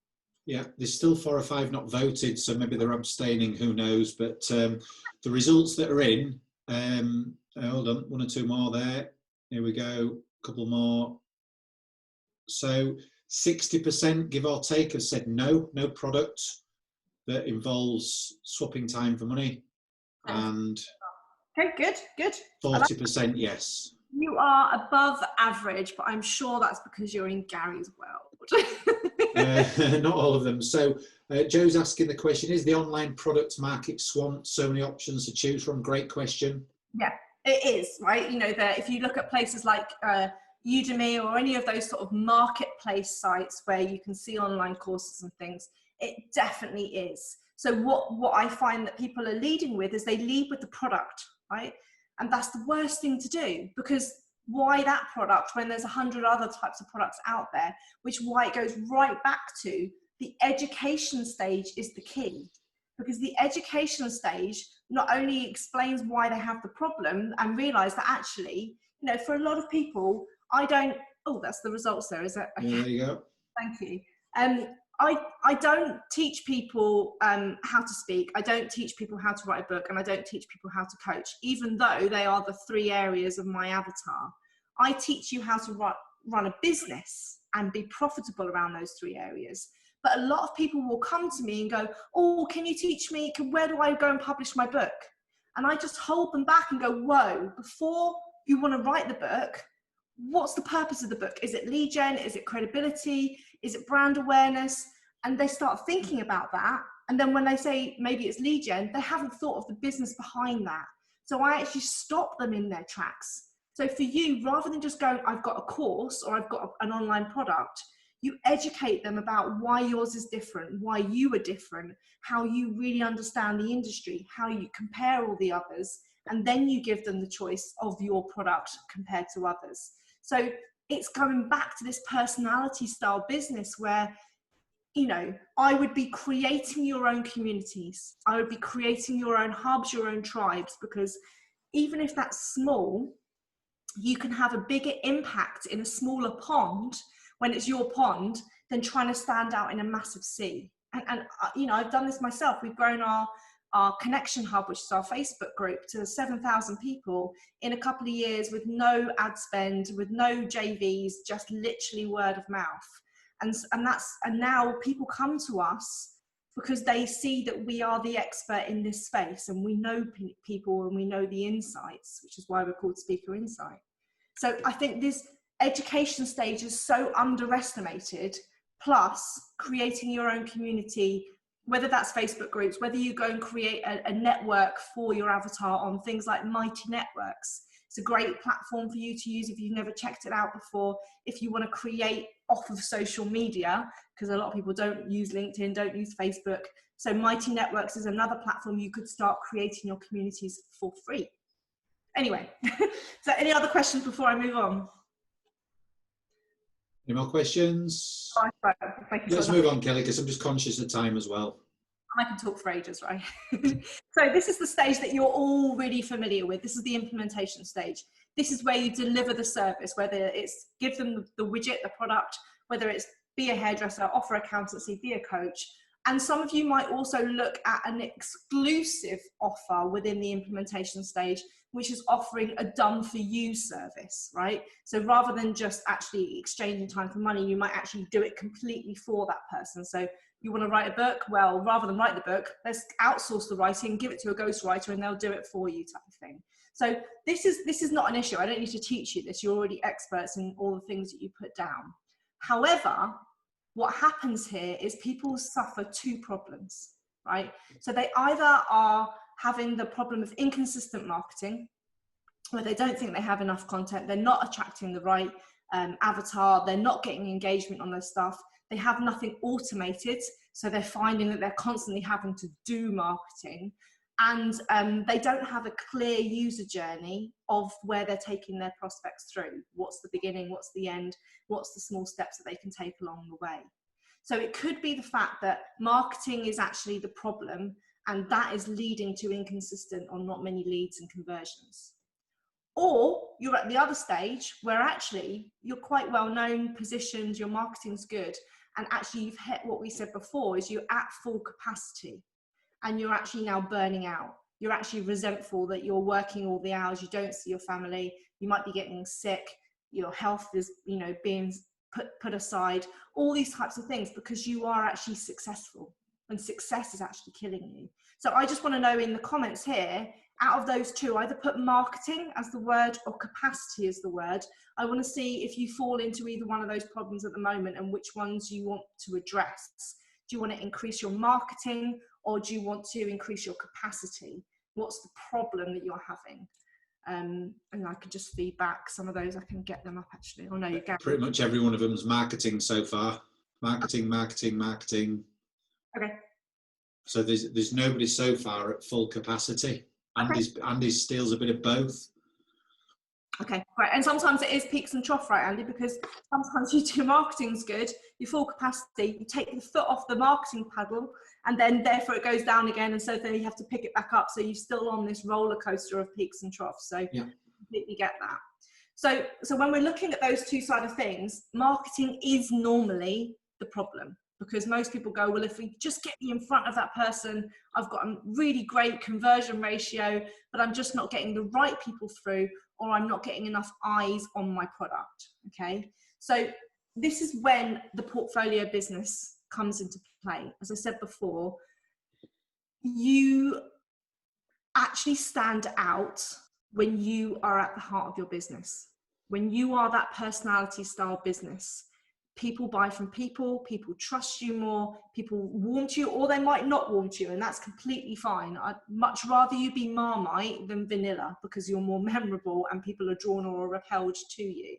Yeah, there's still 4 or 5 not voted, so maybe they're abstaining, who knows. But the results that are in, hold on, 1 or 2 more there. Here we go, a couple more. So 60%, give or take, have said no product that involves swapping time for money. And okay, good. 40% yes. You are above average, but I'm sure that's because you're in Gary's world. Not all of them. So Joe's asking the question, is the online product market swamped? So many options to choose from. Great question. Yeah, it is, right? You know, if you look at places like Udemy or any of those sort of marketplace sites where you can see online courses and things, it definitely is. So what I find that people are leading with is they lead with the product, right? And that's the worst thing to do, because why that product when there's 100 other types of products out there, which why it goes right back to the education stage is the key. Because the education stage not only explains why they have the problem and realize that actually, you know, for a lot of people, that's the results there, is it? Okay. There you go. Thank you. I don't teach people how to speak. I don't teach people how to write a book, and I don't teach people how to coach, even though they are the 3 areas of my avatar. I teach you how to run a business and be profitable around those 3 areas. But a lot of people will come to me and go, oh, can you teach me? Where do I go and publish my book? And I just hold them back and go, whoa, before you want to write the book, what's the purpose of the book? Is it lead gen? Is it credibility? Is it brand awareness? And they start thinking about that. And then when they say maybe it's lead gen, they haven't thought of the business behind that. So I actually stop them in their tracks. So for you, rather than just going, I've got a course or I've got an online product, you educate them about why yours is different, why you are different, how you really understand the industry, how you compare all the others, and then you give them the choice of your product compared to others. So it's coming back to this personality style business where, you know, I would be creating your own communities. I would be creating your own hubs, your own tribes, because even if that's small, you can have a bigger impact in a smaller pond when it's your pond than trying to stand out in a massive sea. And you know, I've done this myself. We've grown our connection hub, which is our Facebook group, to 7,000 people in a couple of years with no ad spend, with no JVs, just literally word of mouth. And now people come to us because they see that we are the expert in this space, and we know people, and we know the insights, which is why we're called Speaker Insight. So I think this education stage is so underestimated, plus creating your own community, whether that's Facebook groups, whether you go and create a network for your avatar on things like Mighty Networks. It's a great platform for you to use if you've never checked it out before. If you want to create off of social media, because a lot of people don't use LinkedIn, don't use Facebook. So Mighty Networks is another platform you could start creating your communities for free. Anyway, so any other questions before I move on? Any more questions? Right. Let's move on, Kelly, because I'm just conscious of time as well. I can talk for ages, right? So this is the stage that you're all really familiar with. This is the implementation stage. This is where you deliver the service, whether it's give them the widget, the product, whether it's be a hairdresser, offer accountancy, be a coach. And some of you might also look at an exclusive offer within the implementation stage, which is offering a done for you service, right? So rather than just actually exchanging time for money, you might actually do it completely for that person. So you want to write a book? Well, rather than write the book, let's outsource the writing, give it to a ghostwriter, and they'll do it for you, type of thing. So this is not an issue. I don't need to teach you this. You're already experts in all the things that you put down. However, what happens here is people suffer two problems, right? So they either are having the problem of inconsistent marketing, where they don't think they have enough content, they're not attracting the right avatar, they're not getting engagement on their stuff, they have nothing automated, so they're finding that they're constantly having to do marketing, and they don't have a clear user journey of where they're taking their prospects through. What's the beginning, what's the end, what's the small steps that they can take along the way. So it could be the fact that marketing is actually the problem, and that is leading to inconsistent or not many leads and conversions. Or you're at the other stage where actually you're quite well known, positioned, your marketing's good, and actually you've hit what we said before, is you're at full capacity and you're actually now burning out. You're actually resentful that you're working all the hours, you don't see your family, you might be getting sick, your health is, being put aside, all these types of things, because you are actually successful and success is actually killing you. So I just want to know in the comments here, out of those two, either put marketing as the word or capacity as the word. I want to see if you fall into either one of those problems at the moment and which ones you want to address. Do you want to increase your marketing, or do you want to increase your capacity? What's the problem that you're having? And I can just feed back some of those. I can get them up actually. Oh no, you can. Pretty much every one of them's marketing so far. Marketing. Okay. So there's nobody so far at full capacity. Andy steals a bit of both. Okay, right. And sometimes it is peaks and troughs, right, Andy? Because sometimes you do marketing's good, you full capacity, you take the foot off the marketing paddle, and then therefore it goes down again, and so then you have to pick it back up. So you're still on this roller coaster of peaks and troughs. So yeah, completely get that. So when we're looking at those two sides of things, marketing is normally the problem, because most people go, well, if we just get me in front of that person, I've got a really great conversion ratio, but I'm just not getting the right people through, or I'm not getting enough eyes on my product. Okay, so this is when the portfolio business comes into play. As I said before, you actually stand out when you are at the heart of your business. When you are that personality style business, people buy from people, people trust you more, people warm to you, or they might not warm to you, and that's completely fine. I'd much rather you be Marmite than vanilla, because you're more memorable and people are drawn or repelled to you.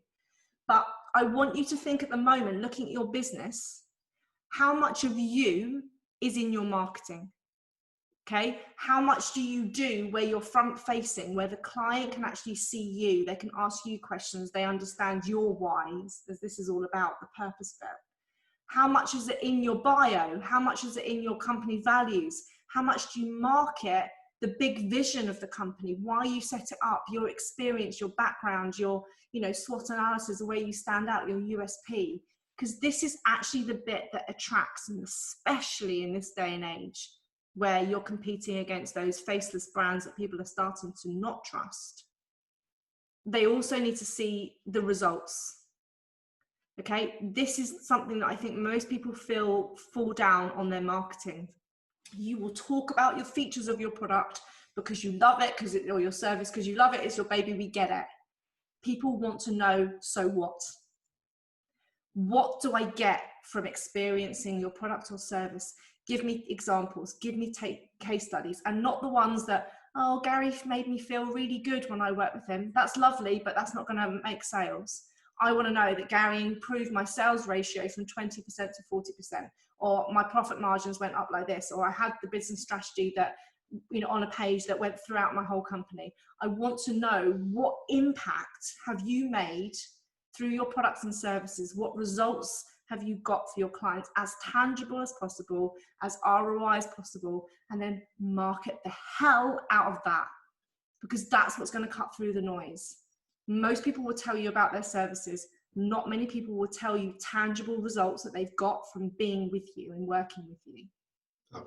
But I want you to think at the moment, looking at your business, how much of you is in your marketing? Okay, how much do you do where you're front facing, where the client can actually see you, they can ask you questions, they understand your whys, as this is all about the purpose bit. How much is it in your bio? How much is it in your company values? How much do you market the big vision of the company, why you set it up, your experience, your background, your SWOT analysis, the way you stand out, your USP? Because this is actually the bit that attracts, and especially in this day and age, where you're competing against those faceless brands that people are starting to not trust. They also need to see the results. Okay, this is something that I think most people fall down on their marketing. You will talk about your features of your product because you love it, or your service because you love it. It's your baby, we get it. People want to know, so what? What do I get from experiencing your product or service? Give me examples, give me case studies, and not the ones that, oh, Gary made me feel really good when I worked with him. That's lovely, but that's not going to make sales. I want to know that Gary improved my sales ratio from 20% to 40%, or my profit margins went up like this, or I had the business strategy that, you know, on a page that went throughout my whole company. I want to know, what impact have you made through your products and services? What results have you got for your clients, as tangible as possible, as ROI as possible, and then market the hell out of that, because that's what's going to cut through the noise. Most people will tell you about their services. Not many people will tell you tangible results that they've got from being with you and working with you. Oh.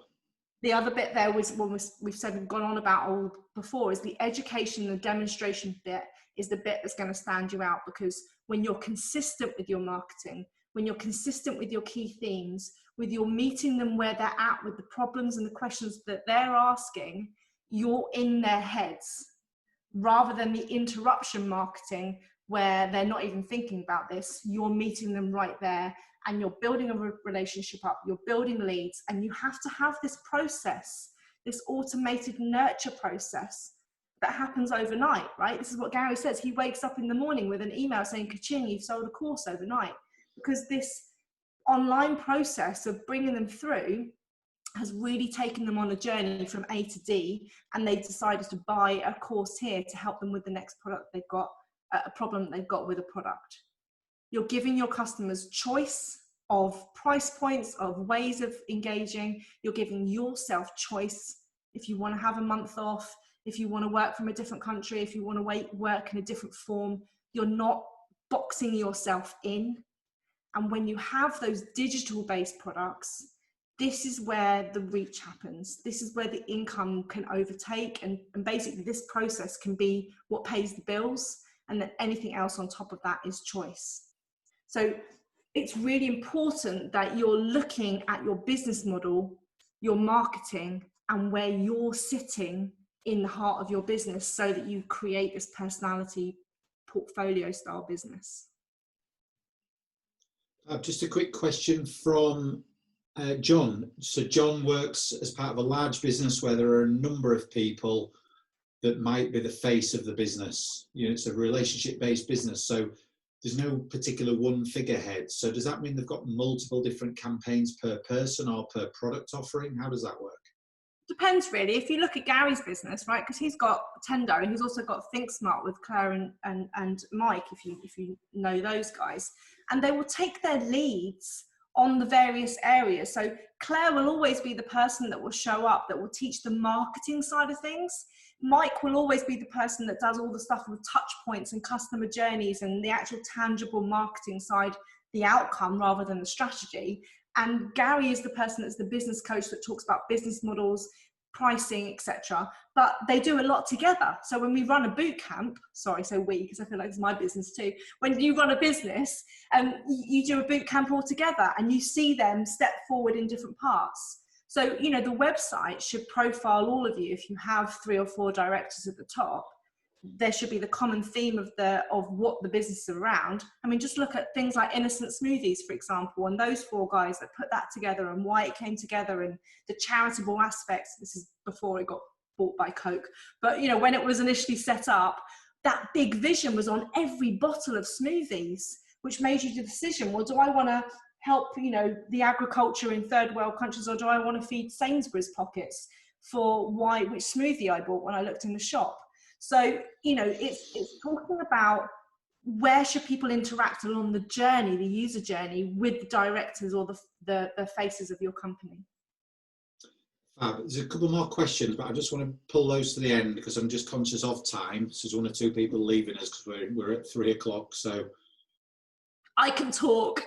The other bit there was, when we've said we've gone on about all before, is the education and the demonstration bit is the bit that's going to stand you out, because when you're consistent with your marketing, when you're consistent with your key themes, with your meeting them where they're at with the problems and the questions that they're asking, you're in their heads, rather than the interruption marketing where they're not even thinking about this. You're meeting them right there, and you're building a relationship up, you're building leads, and you have to have this process, this automated nurture process that happens overnight, right? This is what Gary says. He wakes up in the morning with an email saying, ka-ching, you've sold a course overnight, because this online process of bringing them through has really taken them on a journey from A to D, and they decided to buy a course here to help them with the next product they've got, a problem they've got with a product. You're giving your customers choice of price points, of ways of engaging. You're giving yourself choice. If you want to have a month off, if you want to work from a different country, if you want to work in a different form, you're not boxing yourself in. And when you have those digital-based products, this is where the reach happens. This is where the income can overtake. And basically this process can be what pays the bills, and then anything else on top of that is choice. So it's really important that you're looking at your business model, your marketing, and where you're sitting in the heart of your business, so that you create this personality portfolio style business. Just a quick question from John. So John works as part of a large business where there are a number of people that might be the face of the business. You know, it's a relationship-based business, so there's no particular one figurehead. So does that mean they've got multiple different campaigns per person or per product offering? How does that work? Depends really. If you look at Gary's business, right, because he's got Tendo and he's also got Think Smart with Claire and Mike, if you know those guys, and they will take their leads on the various areas. So Claire will always be the person that will show up, that will teach the marketing side of things. Mike will always be the person that does all the stuff with touch points and customer journeys and the actual tangible marketing side, the outcome rather than the strategy. And Gary is the person that's the business coach that talks about business models, pricing, etc. But they do a lot together. So when we run a boot camp, sorry, so we, because I feel like it's my business too. When you run a business, you do a boot camp all together and you see them step forward in different parts. So, you know, the website should profile all of you. If you have 3 or 4 directors at the top, there should be the common theme of what the business is around. I mean, just look at things like Innocent Smoothies, for example, and those 4 guys that put that together and why it came together and the charitable aspects. This is before it got bought by Coke. But, you know, when it was initially set up, that big vision was on every bottle of smoothies, which made you the decision, well, do I want to help, you know, the agriculture in third world countries, or do I want to feed Sainsbury's pockets for which smoothie I bought when I looked in the shop? So, you know, it's talking about where should people interact along the journey, the user journey, with the directors or the faces of your company. There's a couple more questions, but I just want to pull those to the end because I'm just conscious of time. So there's 1 or 2 people leaving us because we're at 3 o'clock. So I can talk.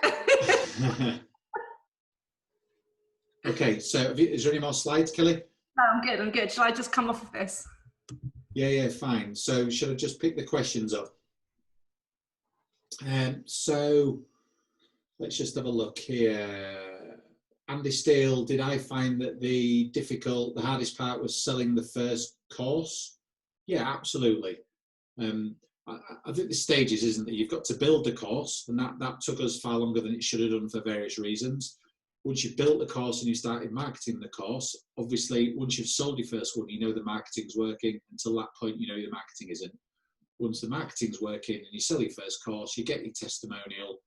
Okay, so is there any more slides, Kelly? No, I'm good. Shall I just come off of this? Yeah, fine. So should I just pick the questions up? So let's just have a look here. Andy Steele, did I find that the hardest part was selling the first course? Yeah, absolutely. I think the stages, isn't it? You've got to build the course, and that took us far longer than it should have done for various reasons. Once you've built the course and you started marketing the course, obviously, once you've sold your first one, you know the marketing's working. Until that point, you know the marketing isn't. Once the marketing's working and you sell your first course, you get your testimonial,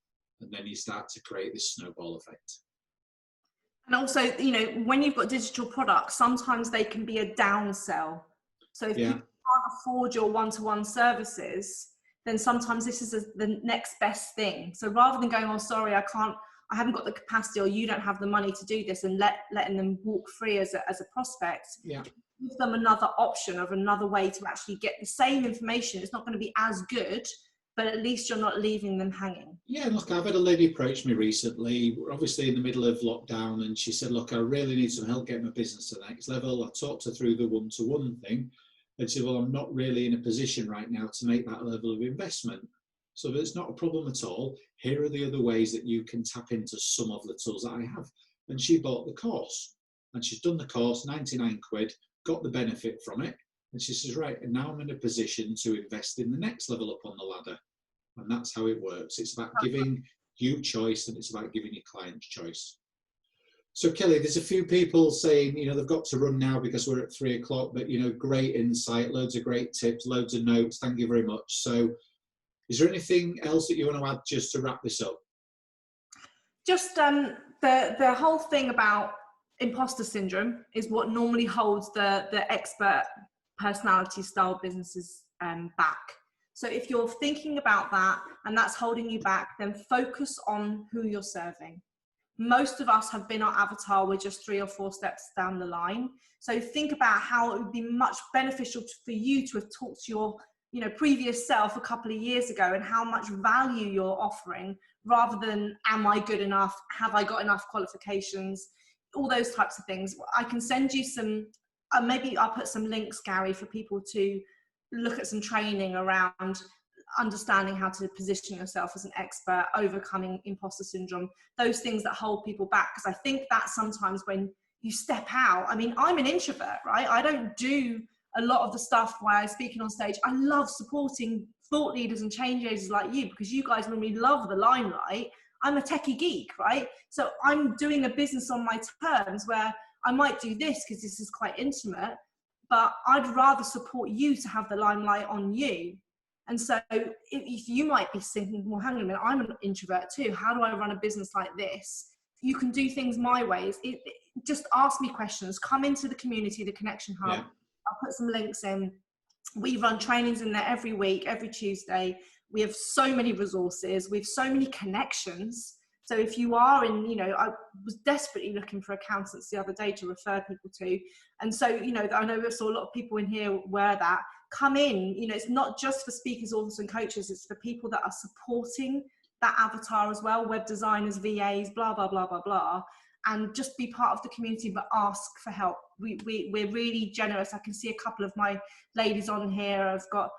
and then you start to create this snowball effect. And also, you know, when you've got digital products, sometimes they can be a downsell. So if people can't afford your one-to-one services, then sometimes this is the next best thing. So rather than going, oh, sorry, I haven't got the capacity, or you don't have the money to do this, and letting them walk free as a prospect, give them another option of another way to actually get the same information. It's not going to be as good, but at least you're not leaving them hanging. Yeah, look, I've had a lady approach me recently. We're obviously in the middle of lockdown, and she said, look, I really need some help getting my business to the next level. I talked her through the one-to-one thing, and said, well, I'm not really in a position right now to make that level of investment. So it's not a problem at all. Here are the other ways that you can tap into some of the tools that I have. And she bought the course, and she's done the course, 99 quid, got the benefit from it. And she says, right, and now I'm in a position to invest in the next level up on the ladder. And that's how it works. It's about giving you choice, and it's about giving your clients choice. So Kelly, there's a few people saying, you know, they've got to run now because we're at 3 o'clock, but, you know, great insight, loads of great tips, loads of notes. Thank you very much. So is there anything else that you want to add just to wrap this up? Just the whole thing about imposter syndrome is what normally holds the expert personality style businesses back. So if you're thinking about that and that's holding you back, then focus on who you're serving. Most of us have been our avatar. We're just 3 or 4 steps down the line. So think about how it would be much beneficial for you to have talked to your, you know, previous self a couple of years ago, and how much value you're offering, rather than, am I good enough? Have I got enough qualifications? All those types of things. I can send you some, maybe I'll put some links, Gary, for people to look at some training around understanding how to position yourself as an expert, overcoming imposter syndrome, those things that hold people back. Because I think that sometimes when you step out, I mean, I'm an introvert, right? I don't do a lot of the stuff while I'm speaking on stage. I love supporting thought leaders and change agents like you, because you guys normally love the limelight. I'm a techie geek, right? So I'm doing a business on my terms, where I might do this because this is quite intimate, but I'd rather support you to have the limelight on you. And so if you might be thinking, well, hang on a minute, I'm an introvert too. How do I run a business like this? You can do things my ways. Just ask me questions. Come into the community, the Connection Hub. Yeah. I'll put some links in. We run trainings in there every week, every Tuesday. We have so many resources. We have so many connections. So if you are in, you know, I was desperately looking for accountants the other day to refer people to. And so, you know, I know we saw a lot of people in here wear that. Come in, you know, it's not just for speakers, authors and coaches. It's for people that are supporting that avatar as well, web designers, VAs, blah, blah, blah, blah, blah. And just be part of the community, but ask for help. We're really generous. I can see a couple of my ladies on here. I've got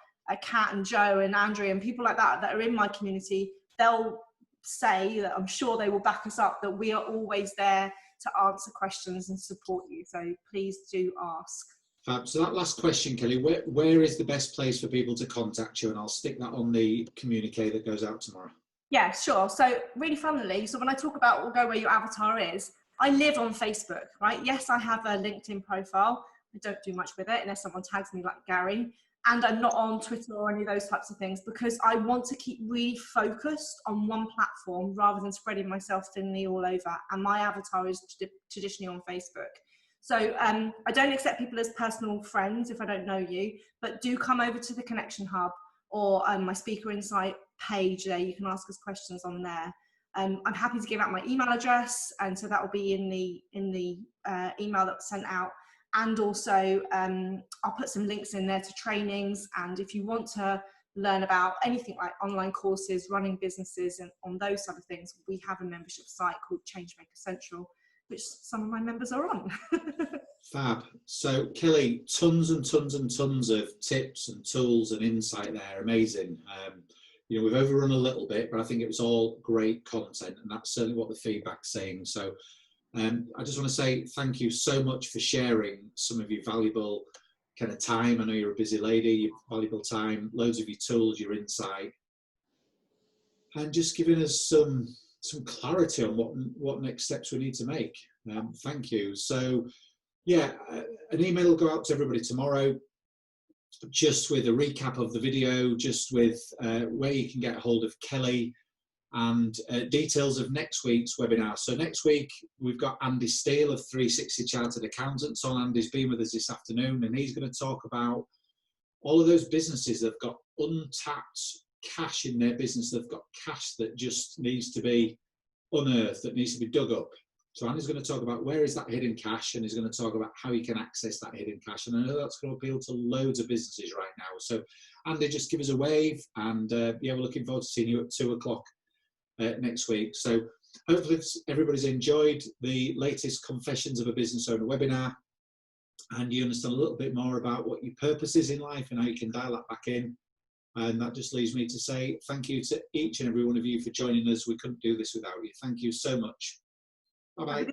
Kat and Joe and Andrea and people like that are in my community. They'll say that, I'm sure they will back us up, that we are always there to answer questions and support you. So please do ask. Fab. So that last question, Kelly, where is the best place for people to contact you? And I'll stick that on the communique that goes out tomorrow. Yeah, sure. So really funnily, so when I talk about we'll go where your avatar is, I live on Facebook, right? Yes, I have a LinkedIn profile. I don't do much with it unless someone tags me like Gary. And I'm not on Twitter or any of those types of things, because I want to keep really focused on one platform rather than spreading myself thinly all over. And my avatar is traditionally on Facebook. So I don't accept people as personal friends if I don't know you, but do come over to the Connection Hub or my Speaker Insight page there. You can ask us questions on there. I'm happy to give out my email address, and so that will be in the email that was sent out. And also I'll put some links in there to trainings. And if you want to learn about anything like online courses, running businesses, and on those sort of things, we have a membership site called Changemaker Central, which some of my members are on. Fab. So Kelly, tons and tons and tons of tips and tools and insight there. Amazing. you know, we've overrun a little bit, but I think it was all great content, and that's certainly what the feedback's saying. So I just want to say thank you so much for sharing some of your valuable kind of time. I know you're a busy lady, your valuable time, loads of your tools, your insight, and just giving us some clarity on what next steps we need to make. Thank you. So yeah, an email will go out to everybody tomorrow, just with a recap of the video, just with where you can get a hold of Kelly, and details of next week's webinar. So next week we've got Andy Steele of 360 Chartered Accountants on. Andy's been with us this afternoon, and he's going to talk about all of those businesses that have got untapped cash in their business. They've got cash that just needs to be unearthed, that needs to be dug up. So Andy's going to talk about where is that hidden cash, and he's going to talk about how you can access that hidden cash. And I know that's going to appeal to loads of businesses right now. So Andy, just give us a wave, and yeah, we're looking forward to seeing you at 2 o'clock next week. So hopefully everybody's enjoyed the latest Confessions of a Business Owner webinar, and you understand a little bit more about what your purpose is in life and how you can dial that back in. And that just leaves me to say thank you to each and every one of you for joining us. We couldn't do this without you. Thank you so much. Bye-bye.